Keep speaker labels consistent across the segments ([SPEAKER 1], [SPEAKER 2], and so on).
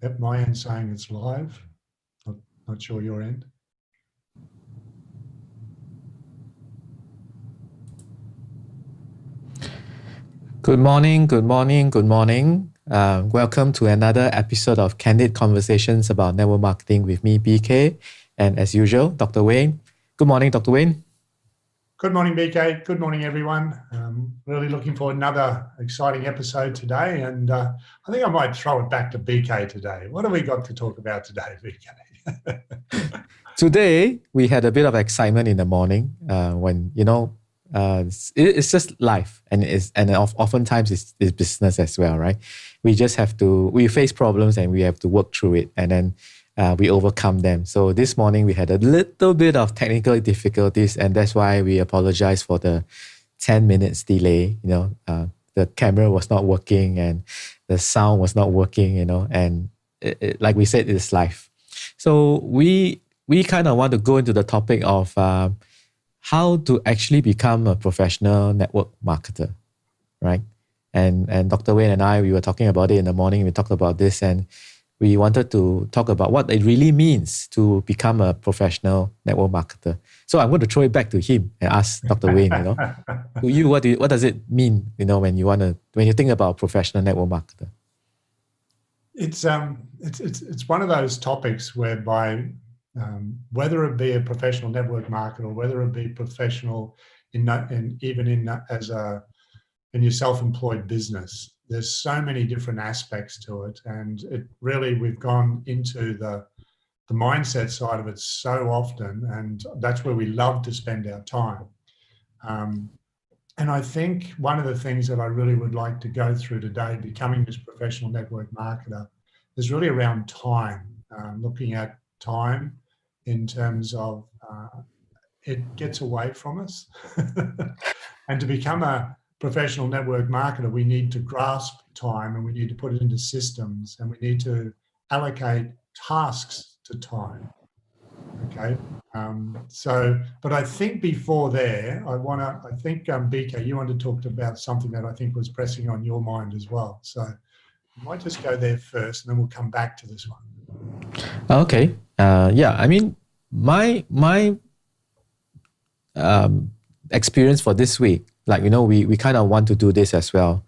[SPEAKER 1] at my end saying it's live. Not sure your end.
[SPEAKER 2] Good morning. Welcome to another episode of Candid Conversations about Network Marketing with me, BK, and as usual, Dr. Wayne. Good morning, Dr. Wayne.
[SPEAKER 1] Good morning, BK. Good morning, everyone. Really looking for another exciting episode today, and I think I might throw it back to BK today. What have we got to talk about today, BK?
[SPEAKER 2] Today, we had a bit of excitement in the morning when, it's just life, and oftentimes it's business as well, right? We just have to, we face problems and we have to work through it, and then we overcome them. So this morning we had a little bit of technical difficulties, and that's why we apologize for the 10 minutes delay. The camera was not working and the sound was not working, and like we said, it's life. So we kind of want to go into the topic of how to actually become a professional network marketer, right? And Dr. Wayne and I, we were talking about it in the morning. We talked about this, and we wanted to talk about what it really means to become a professional network marketer. So I'm going to throw it back to him and ask Dr. Wayne, to you, what does it mean, when you think about a professional network marketer?
[SPEAKER 1] It's one of those topics whereby whether it be a professional network marketer or whether it be professional in your self-employed business, there's so many different aspects to it, and we've gone into the mindset side of it so often, and that's where we love to spend our time. And I think one of the things that I really would like to go through today, becoming this professional network marketer, is really around time, looking at time in terms of it gets away from us. And to become a professional network marketer, we need to grasp time, and we need to put it into systems, and we need to allocate tasks to time. Okay. But I think before there, BK, you want to talk about something that I think was pressing on your mind as well. So I might just go there first, and then we'll come back to this one.
[SPEAKER 2] Okay. My experience for this week, we kind of want to do this as well.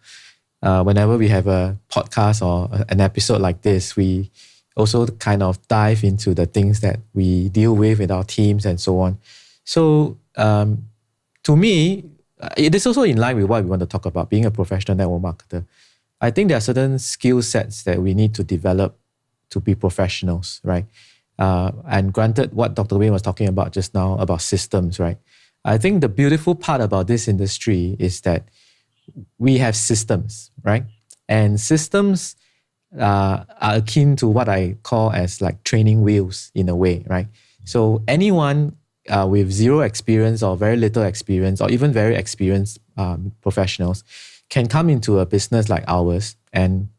[SPEAKER 2] Whenever we have a podcast or an episode like this, we also kind of dive into the things that we deal with our teams and so on. So to me, it is also in line with what we want to talk about, being a professional network marketer. I think there are certain skill sets that we need to develop to be professionals, right? And granted, what Dr. Wayne was talking about just now about systems, right? I think the beautiful part about this industry is that we have systems, right? And systems are akin to what I call as like training wheels in a way, right? So anyone with zero experience or very little experience or even very experienced professionals can come into a business like ours, and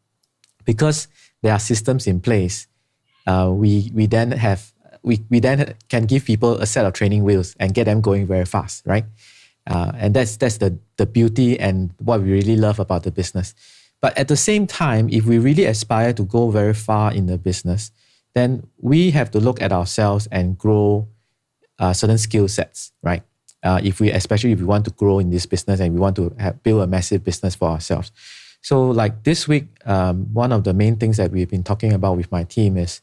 [SPEAKER 2] because there are systems in place, we then can give people a set of training wheels and get them going very fast, right? And that's the beauty and what we really love about the business. But at the same time, if we really aspire to go very far in the business, then we have to look at ourselves and grow certain skill sets, right? Especially if we want to grow in this business and we want to build a massive business for ourselves. So like this week, one of the main things that we've been talking about with my team is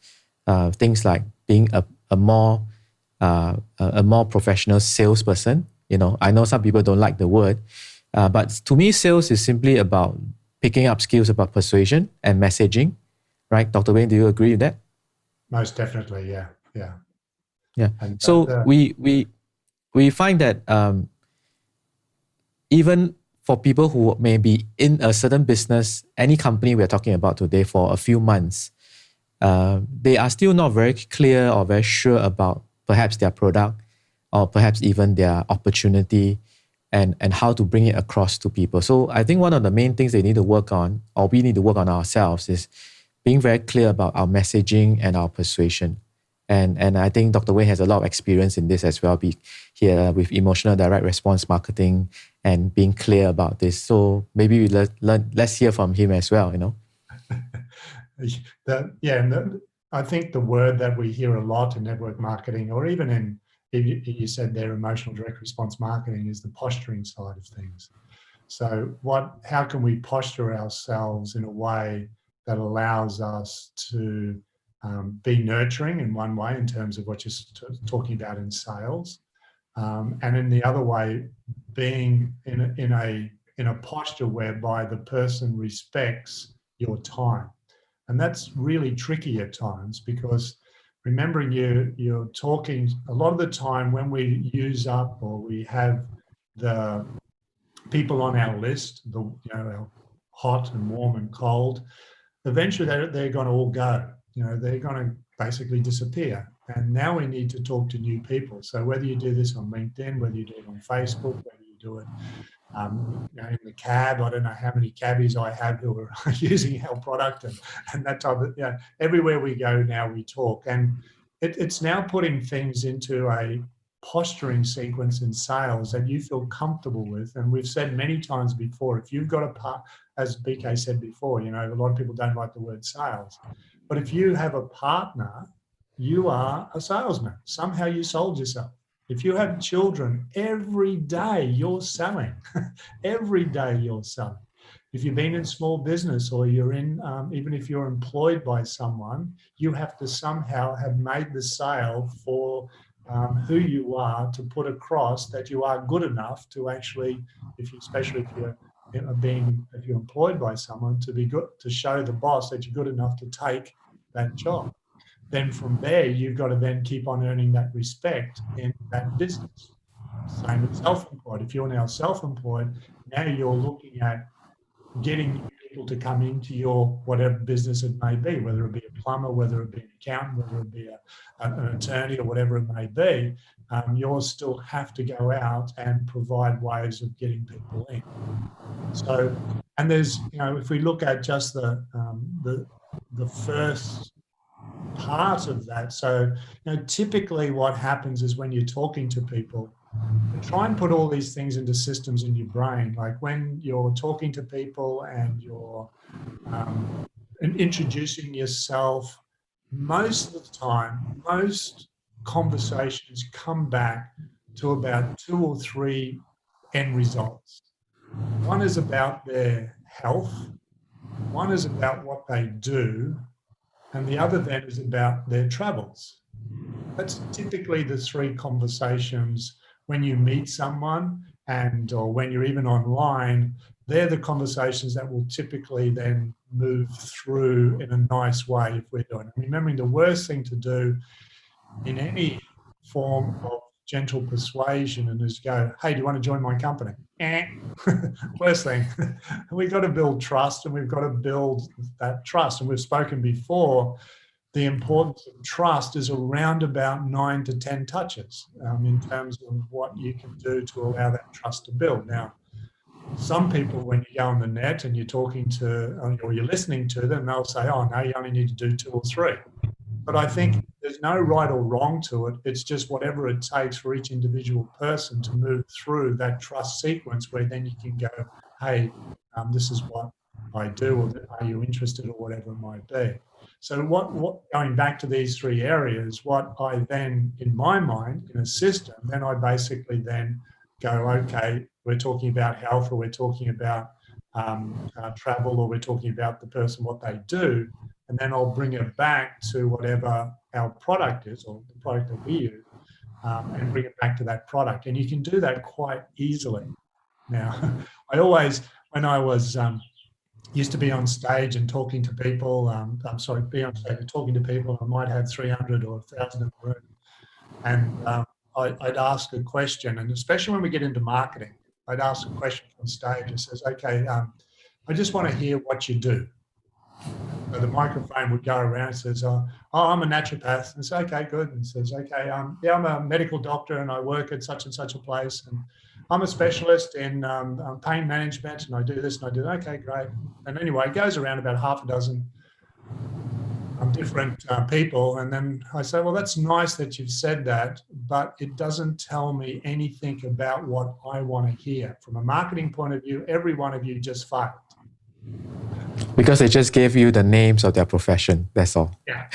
[SPEAKER 2] things like being a more professional salesperson. I know some people don't like the word, but to me, sales is simply about picking up skills about persuasion and messaging, right? Dr. Wayne, do you agree with that?
[SPEAKER 1] Most definitely, yeah.
[SPEAKER 2] Yeah. And so we find that even for people who may be in a certain business, any company we're talking about today for a few months, they are still not very clear or very sure about perhaps their product or perhaps even their opportunity and how to bring it across to people. So I think one of the main things they need to work on, or we need to work on ourselves, is being very clear about our messaging and our persuasion. And I think Dr. Wayne has a lot of experience in this as well, here with emotional direct response marketing and being clear about this. So maybe let's hear from him as well,
[SPEAKER 1] I think the word that we hear a lot in network marketing, or even in, you said there, emotional direct response marketing, is the posturing side of things. So how can we posture ourselves in a way that allows us to be nurturing in one way in terms of what you're talking about in sales, and in the other way, being in a posture whereby the person respects your time. And that's really tricky at times, because remembering you're talking a lot of the time when we use up or we have the people on our list, our hot and warm and cold, eventually they're going to all go. They're going to basically disappear. And now we need to talk to new people. So whether you do this on LinkedIn, whether you do it on Facebook, whether you do it in the cab, I don't know how many cabbies I have who are using our product and that type of, everywhere we go now we talk. And it's now putting things into a posturing sequence in sales that you feel comfortable with. And we've said many times before, if you've got a part, as BK said before, a lot of people don't like the word sales, but if you have a partner, you are a salesman. Somehow you sold yourself. If you have children, every day you're selling. Every day you're selling. If you've been in small business, or you're in, even if you're employed by someone, you have to somehow have made the sale for who you are, to put across that you are good enough to actually, especially if you're employed by someone, to be good, to show the boss that you're good enough to take that job. Then from there, you've got to then keep on earning that respect in that business. Same with self-employed. If you're now self-employed, now you're looking at getting people to come into your whatever business it may be, whether it be a plumber, whether it be an accountant, whether it be an attorney, or whatever it may be. You still have to go out and provide ways of getting people in. So, and there's, if we look at just the first part of that. So, typically what happens is when you're talking to people, try and put all these things into systems in your brain. Like when you're talking to people and you're introducing yourself, most of the time, most conversations come back to about 2 or 3 end results. One is about their health, one is about what they do, and the other then is about their travels. That's typically the 3 conversations when you meet someone, or when you're even online. They're the conversations that will typically then move through in a nice way if we're doing it. Remembering the worst thing to do in any form of gentle persuasion and is go, hey, do you want to join my company? Worst thing. We've got to build trust, and we've got to build that trust. And we've spoken before, the importance of trust is around about 9 to 10 touches in terms of what you can do to allow that trust to build. Now, some people, when you go on the net and you're talking to, or you're listening to them, they'll say, oh, no, you only need to do 2 or 3. But I think there's no right or wrong to it. It's just whatever it takes for each individual person to move through that trust sequence, where then you can go, hey, this is what I do, or are you interested, or whatever it might be. So what going back to these 3 areas, what I then, in my mind, in a system, then I basically then go, okay, we're talking about health, or we're talking about travel, or we're talking about the person, what they do. And then I'll bring it back to whatever our product is, or the product that we use, and bring it back to that product. And you can do that quite easily. Now, I always, when I was used to be on stage and talking to people, be on stage and talking to people, I might have 300 or 1,000 in the room. And I'd ask a question, and especially when we get into marketing, I'd ask a question on stage and says, okay, I just want to hear what you do. So the microphone would go around and says, oh, I'm a naturopath. And say, okay, good. And says, okay, yeah, I'm a medical doctor and I work at such and such a place. And I'm a specialist in pain management and I do this and I do that. Okay, great. And anyway, it goes around about half a dozen different people. And then I say, well, that's nice that you've said that, but it doesn't tell me anything about what I want to hear. From a marketing point of view, every one of you just failed.
[SPEAKER 2] Because they just gave you the names of their profession. That's all.
[SPEAKER 1] Yeah,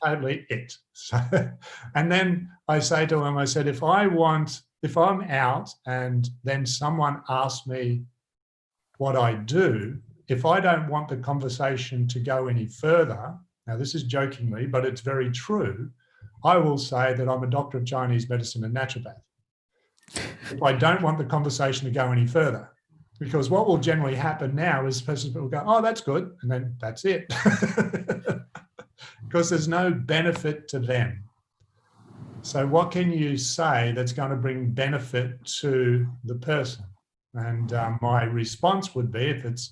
[SPEAKER 1] totally it. So, and then I say to them, I said, if I'm out and then someone asks me what I do, if I don't want the conversation to go any further, now this is jokingly, but it's very true, I will say that I'm a doctor of Chinese medicine and naturopath. If I don't want the conversation to go any further, because what will generally happen now is people will go, oh, that's good, and then that's it. Because there's no benefit to them. So what can you say that's going to bring benefit to the person? And my response would be, if it's,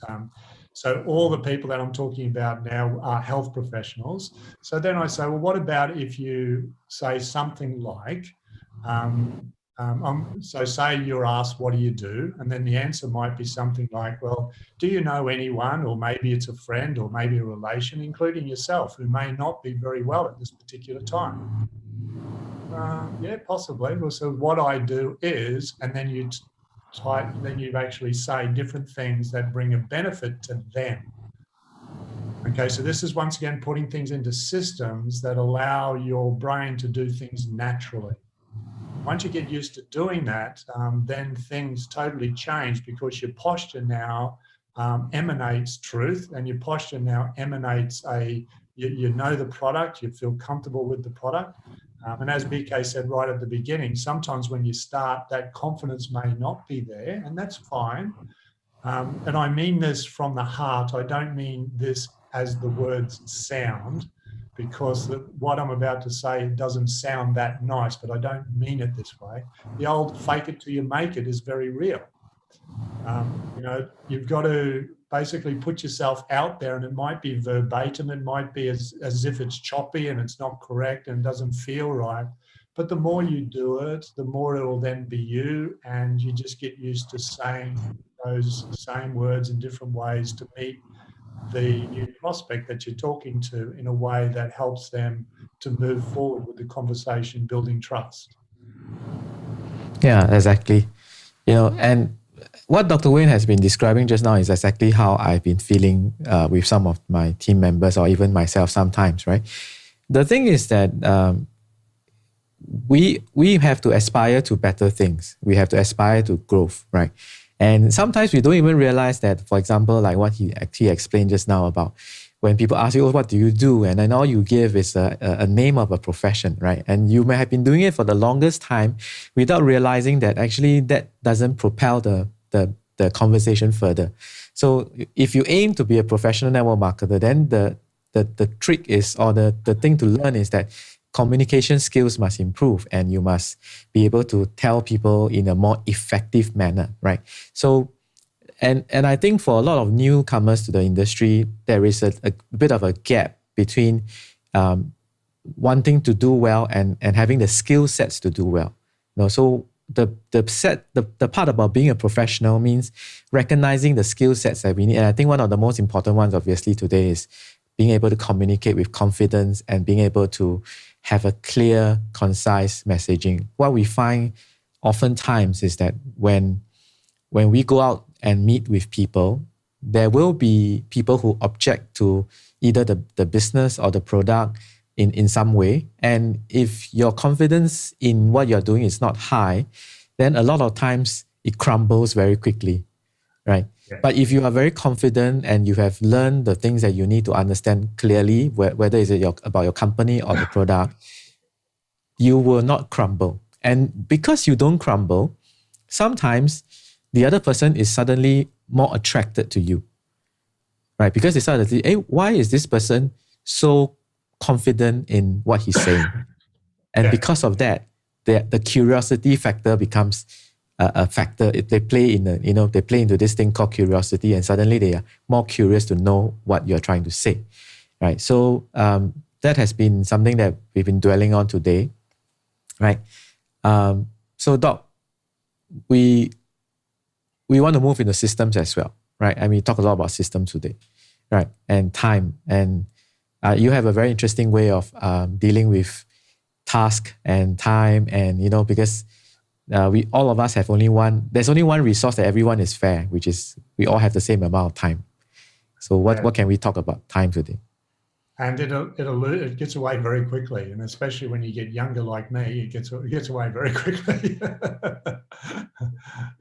[SPEAKER 1] so all the people that I'm talking about now are health professionals. So then I say, well, what about if you say something like, so say you're asked, what do you do? And then the answer might be something like, well, do you know anyone, or maybe it's a friend or maybe a relation, including yourself, who may not be very well at this particular time? Yeah, possibly. Well, so what I do is, and then you actually say different things that bring a benefit to them. Okay, so this is once again putting things into systems that allow your brain to do things naturally. Once you get used to doing that, then things totally change, because your posture now emanates truth, and your posture now emanates you know the product, you feel comfortable with the product. And as BK said right at the beginning, sometimes when you start, that confidence may not be there, and that's fine. And I mean this from the heart. I don't mean this as the words sound, because what I'm about to say doesn't sound that nice, but I don't mean it this way. The old fake it till you make it is very real. You've got to basically put yourself out there, and it might be verbatim, it might be as if it's choppy and it's not correct and doesn't feel right. But the more you do it, the more it will then be you, and you just get used to saying those same words in different ways to meet the new prospect that you're talking to in a way that helps them to move forward with the conversation, building trust.
[SPEAKER 2] Yeah, exactly. And what Dr. Wayne has been describing just now is exactly how I've been feeling with some of my team members, or even myself sometimes, right? The thing is that we have to aspire to better things. We have to aspire to growth, right? And sometimes we don't even realize that, for example, like what he actually explained just now about when people ask you, oh, what do you do? And then all you give is a name of a profession, right? And you may have been doing it for the longest time without realizing that actually that doesn't propel the conversation further. So if you aim to be a professional network marketer, then the trick is, or the thing to learn is that communication skills must improve, and you must be able to tell people in a more effective manner, right? So, and I think for a lot of newcomers to the industry, there is a bit of a gap between wanting to do well and having the skill sets to do well. So the part about being a professional means recognizing the skill sets that we need. And I think one of the most important ones, obviously, today is being able to communicate with confidence and being able to have a clear, concise messaging. What we find oftentimes is that when we go out and meet with people, there will be people who object to either the business or the product in some way. And if your confidence in what you're doing is not high, then a lot of times it crumbles very quickly, right? Yeah. But if you are very confident and you have learned the things that you need to understand clearly, whether it's about your company or the product, you will not crumble. And because you don't crumble, sometimes the other person is suddenly more attracted to you, right? Because they start to think, hey, why is this person so confident in what he's saying? And because of that, the curiosity factor becomes a factor. They play into this thing called curiosity, and suddenly they are more curious to know what you're trying to say, right? So that has been something that we've been dwelling on today, right? So Doc, we want to move into systems as well, right? And we talk a lot about systems today, right? And time. And you have a very interesting way of dealing with task and time, and because we all of us there's only one resource that everyone is fair, which is we all have the same amount of time. So what can we talk about time today?
[SPEAKER 1] And it gets away very quickly, and especially when you get younger like me, it gets away very quickly.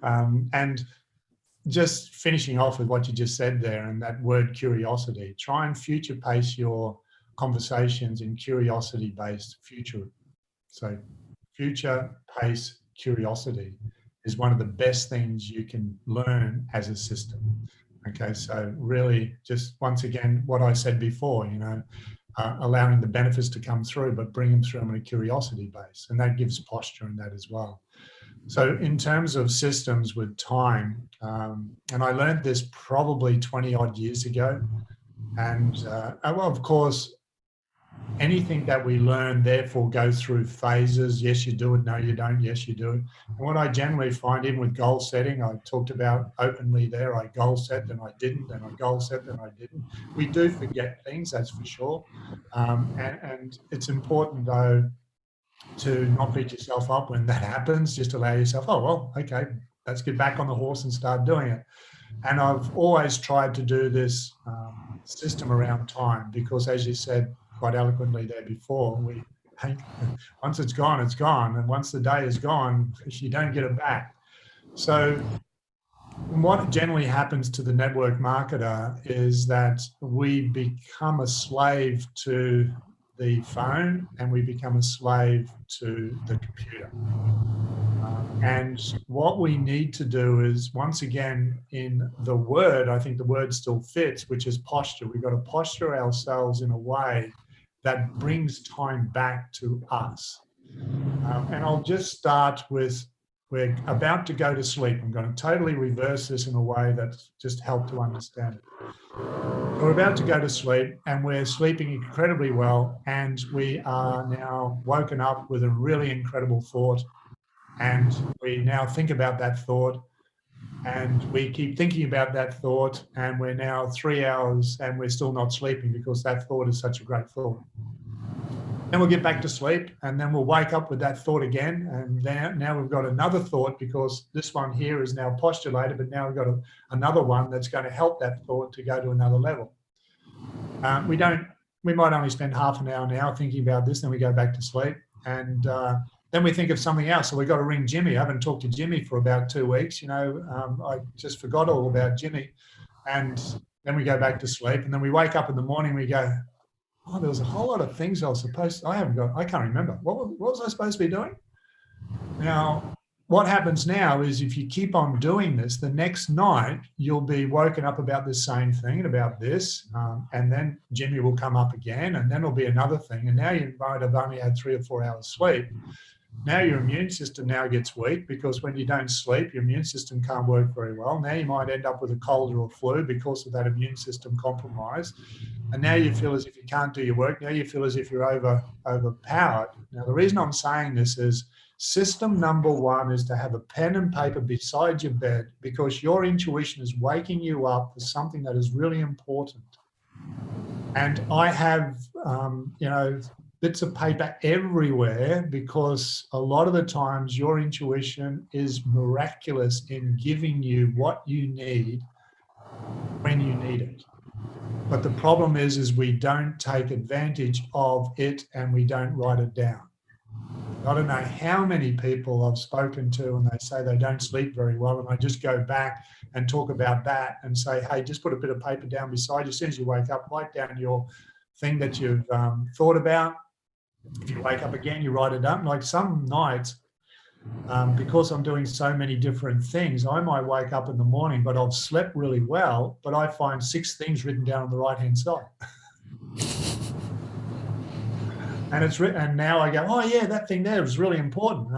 [SPEAKER 1] And just finishing off with what you just said there, and that word curiosity. Try and future pace your conversations in curiosity-based future. So, future pace curiosity is one of the best things you can learn as a system. Okay, so really, just once again, what I said before, allowing the benefits to come through, but bring them through on a curiosity base, and that gives posture in that as well. So, in terms of systems with time, and I learned this probably 20 odd years ago, and well, of course, anything that we learn therefore goes through phases. Yes, you do it. No, you don't. Yes, you do it. And what I generally find, even with goal setting, I talked about openly there, I goal set, then I didn't, then I goal set, then I didn't. We do forget things, that's for sure. And it's important, though, to not beat yourself up when that happens. Just allow yourself, oh, well, okay, let's get back on the horse and start doing it. And I've always tried to do this system around time because, as you said quite eloquently there before, once it's gone, it's gone. And once the day is gone, you don't get it back. So what generally happens to the network marketer is that we become a slave to the phone and we become a slave to the computer. And what we need to do is, once again, in the word, I think the word still fits, which is posture. We've got to posture ourselves in a way that brings time back to us. And I'll just start with, we're about to go to sleep. I'm going to totally reverse this in a way that just helped to understand it. We're about to go to sleep and we're sleeping incredibly well, and we are now woken up with a really incredible thought. And we now think about that thought and we keep thinking about that thought, and we're now 3 hours and we're still not sleeping because that thought is such a great thought. Then we'll get back to sleep and then we'll wake up with that thought again. And now we've got another thought because this one here is now postulated, but now we've got another one that's going to help that thought to go to another level. We might only spend half an hour now thinking about this, then we go back to sleep. And then we think of something else. So we've got to ring Jimmy. I haven't talked to Jimmy for about 2 weeks. I just forgot all about Jimmy. And then we go back to sleep. And then we wake up in the morning, we go, oh, there was a whole lot of things I can't remember. What was I supposed to be doing? Now, what happens now is if you keep on doing this, the next night you'll be woken up about the same thing and about this, and then Jimmy will come up again, and then there'll be another thing. And now you might have only had 3 or 4 hours sleep. Now your immune system now gets weak because when you don't sleep, your immune system can't work very well. Now you might end up with a cold or a flu because of that immune system compromise. And now you feel as if you can't do your work. Now you feel as if you're overpowered. Now, the reason I'm saying this is system number 1 is to have a pen and paper beside your bed because your intuition is waking you up for something that is really important. And I have, bits of paper everywhere because a lot of the times your intuition is miraculous in giving you what you need when you need it. But the problem is we don't take advantage of it and we don't write it down. I don't know how many people I've spoken to and they say they don't sleep very well, and I just go back and talk about that and say, hey, just put a bit of paper down beside you. As soon as you wake up, write down your thing that you've thought about. If you wake up again, you write it down. Like some nights, because I'm doing so many different things, I might wake up in the morning, but I've slept really well, but I find 6 things written down on the right-hand side. And it's written, and now I go, oh yeah, that thing there was really important.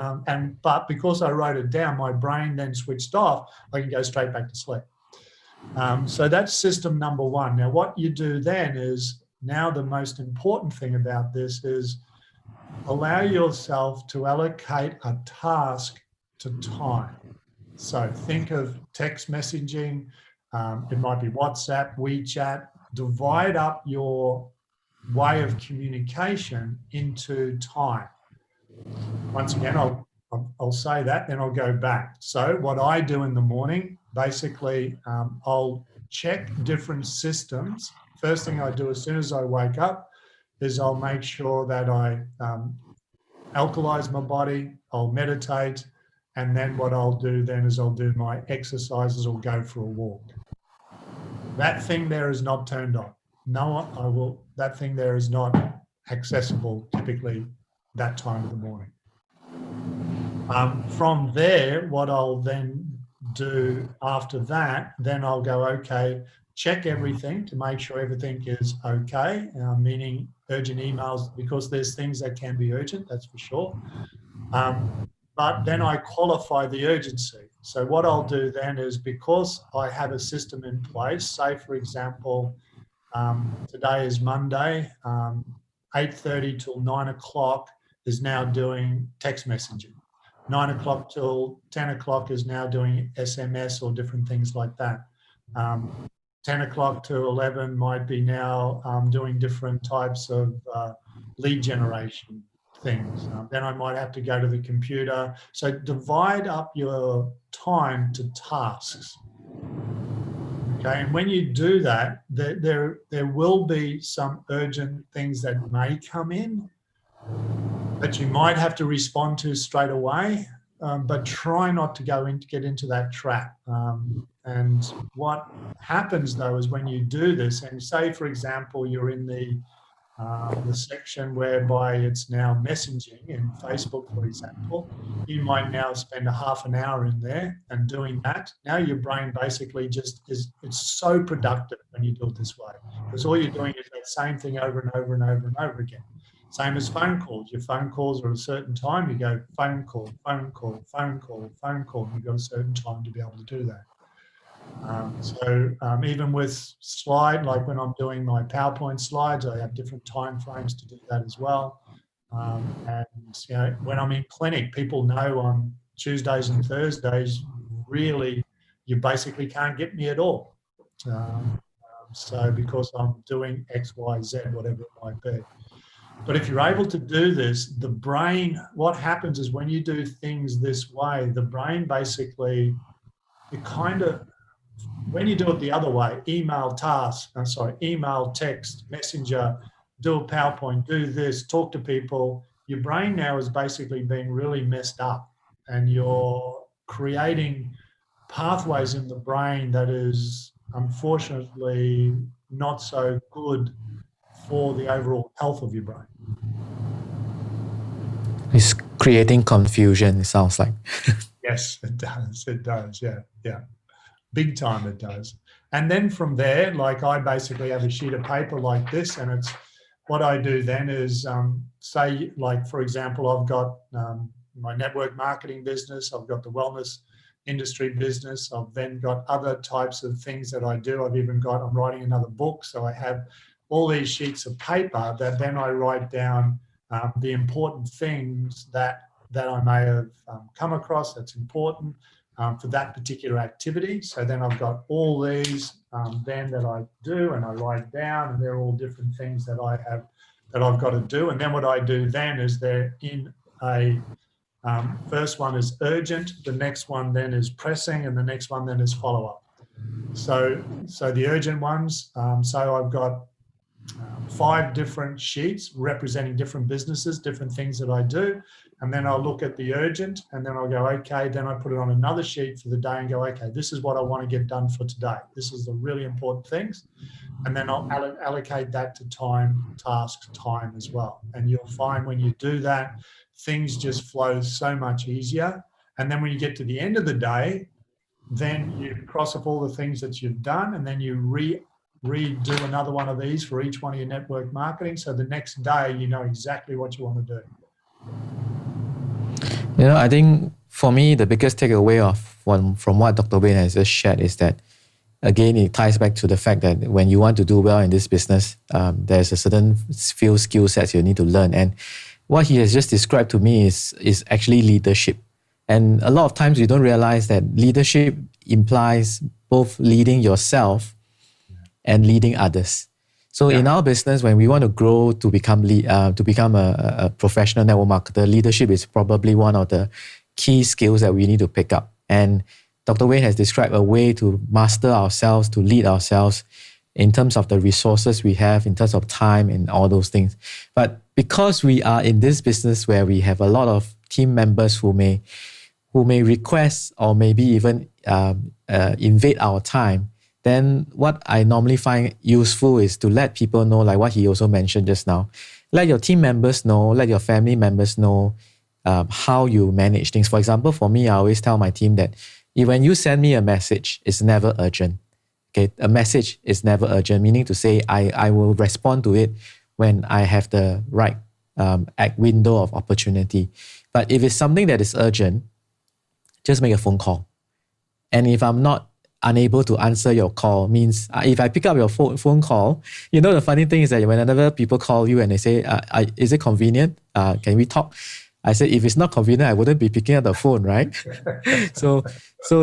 [SPEAKER 1] But because I wrote it down, my brain then switched off. I can go straight back to sleep. So that's system number 1. Now, what you do then is, now the most important thing about this is allow yourself to allocate a task to time. So think of text messaging. It might be WhatsApp, WeChat. Divide up your way of communication into time. Once again, I'll say that, then I'll go back. So what I do in the morning, basically, I'll check different systems. First thing I do as soon as I wake up is I'll make sure that I alkalize my body, I'll meditate, and then what I'll do then is I'll do my exercises or go for a walk. That thing there is not turned on. No, that thing there is not accessible typically that time of the morning. From there, what I'll then do after that, then I'll go, okay, check everything to make sure everything is okay, meaning urgent emails, because there's things that can be urgent, that's for sure. But then I qualify the urgency. So what I'll do then is, because I have a system in place, say for example, today is Monday, 8:30 till 9 o'clock is now doing text messaging. 9 o'clock till 10 o'clock is now doing SMS or different things like that. 10 o'clock to 11 might be now doing different types of lead generation things. Then I might have to go to the computer. So divide up your time to tasks. Okay, and when you do that, there will be some urgent things that may come in that you might have to respond to straight away, but try not to get into that trap. And what happens though is when you do this, and say for example you're in the section whereby it's now messaging in Facebook, for example, you might now spend a half an hour in there and doing that. Now your brain basically it's so productive when you do it this way, because all you're doing is that same thing over and over and over and over again. Same as phone calls. Your phone calls are at a certain time, you go phone call, phone call, phone call, phone call, and you've got a certain time to be able to do that. Even with slide, like when I'm doing my PowerPoint slides, I have different time frames to do that as well. And when I'm in clinic, people know on Tuesdays and Thursdays, really, you basically can't get me at all. So because I'm doing X, Y, Z, whatever it might be. But if you're able to do this, the brain, what happens is when you do things this way, the brain basically, when you do it the other way, email, text, messenger, do a PowerPoint, do this, talk to people, your brain now is basically being really messed up, and you're creating pathways in the brain that is unfortunately not so good for the overall health of your brain.
[SPEAKER 2] It's creating confusion, it sounds like.
[SPEAKER 1] Yes, it does, yeah. Big time it does. And then from there, like I basically have a sheet of paper like this, and it's what I do then is say, like, for example, I've got my network marketing business, I've got the wellness industry business, I've then got other types of things that I do. I'm writing another book, so I have all these sheets of paper that then I write down the important things that I may have come across that's important for that particular activity. So then I've got all these then that I do and I write down, and they're all different things that I've got to do. And then what I do then is they're in a first one is urgent, the next one then is pressing, and the next one then is follow-up. So the urgent ones, so I've got 5 different sheets representing different businesses, different things that I do. And then I'll look at the urgent, and then I'll go, okay, then I put it on another sheet for the day and go, okay, this is what I want to get done for today. This is the really important things. And then I'll allocate that to task time as well. And you'll find when you do that, things just flow so much easier. And then when you get to the end of the day, then you cross off all the things that you've done, and then you redo another one of these for each one of your network marketing. So the next day, you know exactly what you want to do.
[SPEAKER 2] I think for me, the biggest takeaway from what Dr. Wayne has just shared is that, again, it ties back to the fact that when you want to do well in this business, there's a certain few skill sets you need to learn. And what he has just described to me is actually leadership. And a lot of times we don't realize that leadership implies both leading yourself and leading others. So in our business, when we want to grow to become a professional network marketer, leadership is probably one of the key skills that we need to pick up. And Dr. Wayne has described a way to master ourselves, to lead ourselves in terms of the resources we have, in terms of time and all those things. But because we are in this business where we have a lot of team members who may request or maybe even invade our time, then what I normally find useful is to let people know, like what he also mentioned just now. Let your team members know, let your family members know how you manage things. For example, for me, I always tell my team that when you send me a message, it's never urgent. Okay, a message is never urgent, meaning to say I will respond to it when I have the right window of opportunity. But if it's something that is urgent, just make a phone call. And if I'm not unable to answer your call, means if I pick up your phone call, the funny thing is that whenever people call you and they say, is it convenient? Can we talk? I said, if it's not convenient, I wouldn't be picking up the phone, right? So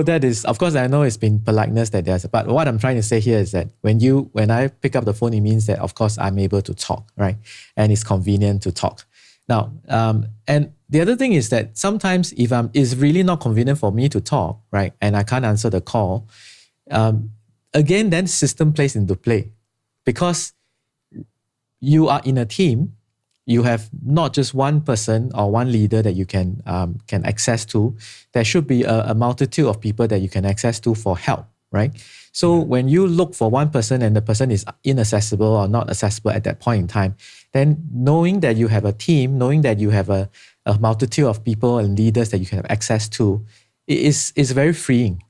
[SPEAKER 2] that is, of course, I know it's been politeness that there's, but what I'm trying to say here is that when I pick up the phone, it means that, of course, I'm able to talk, right? And it's convenient to talk. Now, and the other thing is that sometimes if it's really not convenient for me to talk, right, and I can't answer the call, again, then system plays into play, because you are in a team. You have not just one person or one leader that you can access to. There should be a multitude of people that you can access to for help, right? So when you look for one person and the person is inaccessible or not accessible at that point in time, then knowing that you have a team, knowing that you have a multitude of people and leaders that you can have access to, is very freeing.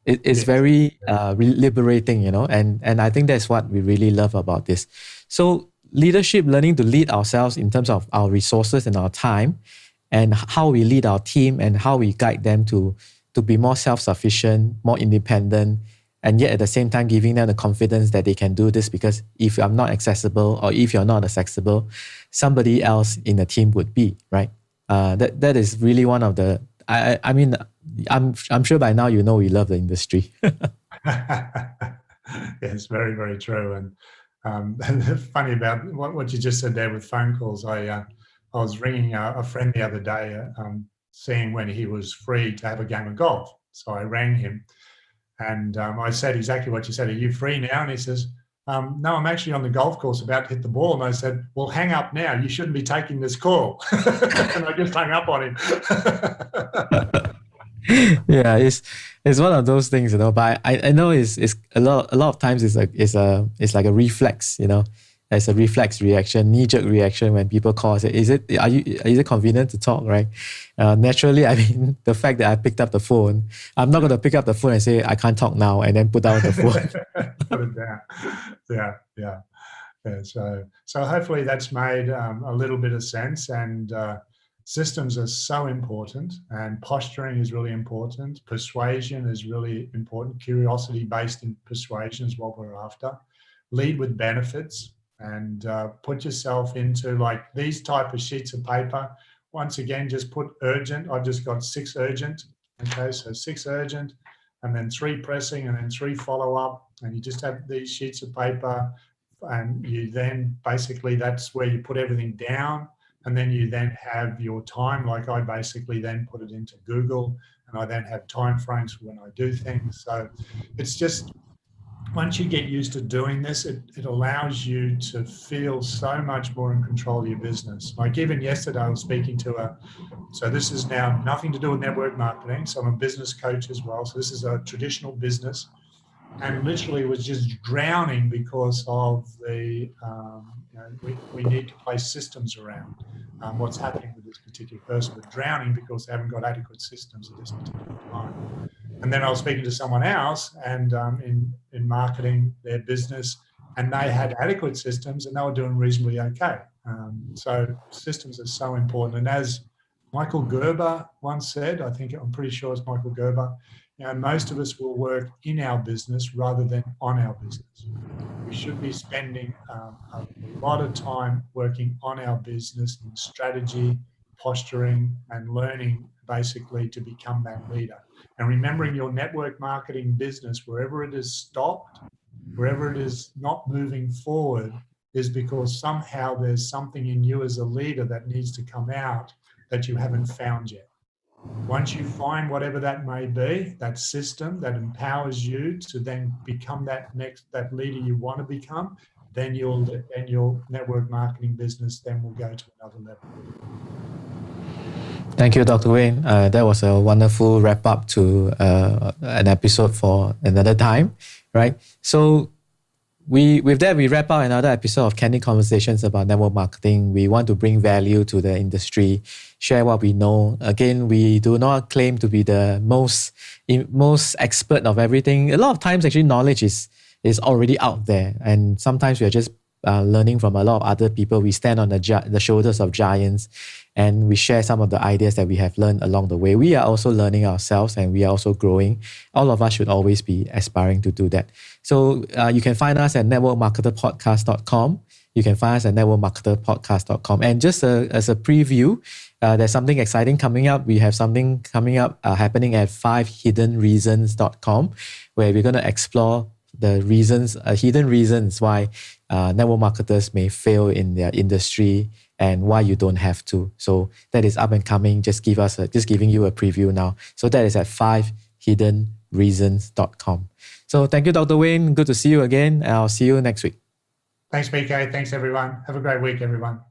[SPEAKER 2] It's very liberating, and I think that's what we really love about this. So leadership, learning to lead ourselves in terms of our resources and our time, and how we lead our team and how we guide them to be more self-sufficient, more independent, and yet at the same time giving them the confidence that they can do this, because if I'm not accessible or if you're not accessible, somebody else in the team would be, right? That is really one of the, I mean, I'm sure by now we love the industry.
[SPEAKER 1] Yes, very, very true. And funny about what you just said there with phone calls. I was ringing a friend the other day, seeing when he was free to have a game of golf. So I rang him, and I said exactly what you said. Are you free now? And he says, no, I'm actually on the golf course about to hit the ball. And I said, well, hang up now. You shouldn't be taking this call. And I just hung up on him.
[SPEAKER 2] Yeah, it's one of those things, but I know it's a lot of times it's like a reflex, It's a reflex reaction, knee-jerk reaction when people call. Say, is it convenient to talk, right? Naturally, I mean, the fact that I picked up the phone, I'm not going to pick up the phone and say I can't talk now and then put down the phone.
[SPEAKER 1] Put it down. Yeah. So hopefully that's made a little bit of sense. And systems are so important, and posturing is really important. Persuasion is really important. Curiosity-based in persuasion is what we're after. Lead with benefits, and put yourself into like these type of sheets of paper. Once again, just put urgent. I've just got 6 urgent. Okay, so 6 urgent, and then 3 pressing, and then 3 follow-up. And you just have these sheets of paper, and you then basically that's where you put everything down. And then you then have your time, like I basically then put it into Google, and I then have time frames when I do things. So it's just, once you get used to doing this, it allows you to feel so much more in control of your business. Like even yesterday, I was speaking to so this is now nothing to do with network marketing. So I'm a business coach as well. So this is a traditional business, and literally was just drowning because of the, we need to place systems around what's happening with this particular person, but drowning because they haven't got adequate systems at this particular time. And then I was speaking to someone else, and in marketing their business, and they had adequate systems and they were doing reasonably okay. So systems are so important. And as Michael Gerber once said, I'm pretty sure it's Michael Gerber, most of us will work in our business rather than on our business. We should be spending a lot of time working on our business in strategy, posturing, and learning basically to become that leader. And remembering your network marketing business, wherever it is stopped, wherever it is not moving forward, is because somehow there's something in you as a leader that needs to come out that you haven't found yet. Once you find whatever that may be, that system that empowers you to then become that leader you want to become, then your network marketing business then will go to another level.
[SPEAKER 2] Thank you, Dr. Wayne. That was a wonderful wrap up to an episode for another time, right? So with that, we wrap up another episode of Candid Conversations about network marketing. We want to bring value to the industry, share what we know. Again, we do not claim to be the most expert of everything. A lot of times, actually, knowledge is already out there, and sometimes we are just learning from a lot of other people. We stand on the shoulders of giants, and we share some of the ideas that we have learned along the way. We are also learning ourselves, and we are also growing. All of us should always be aspiring to do that. So you can find us at networkmarketerpodcast.com. You can find us at networkmarketerpodcast.com. And just as a preview, there's something exciting coming up. We have something coming up happening at 5hiddenreasons.com, where we're going to explore the reasons, hidden reasons why network marketers may fail in their industry and why you don't have to. So that is up and coming. Just giving you a preview now. So that is at 5hiddenreasons.com. So thank you, Dr. Wayne. Good to see you again. I'll see you next week.
[SPEAKER 1] Thanks, BK. Thanks, everyone. Have a great week, everyone.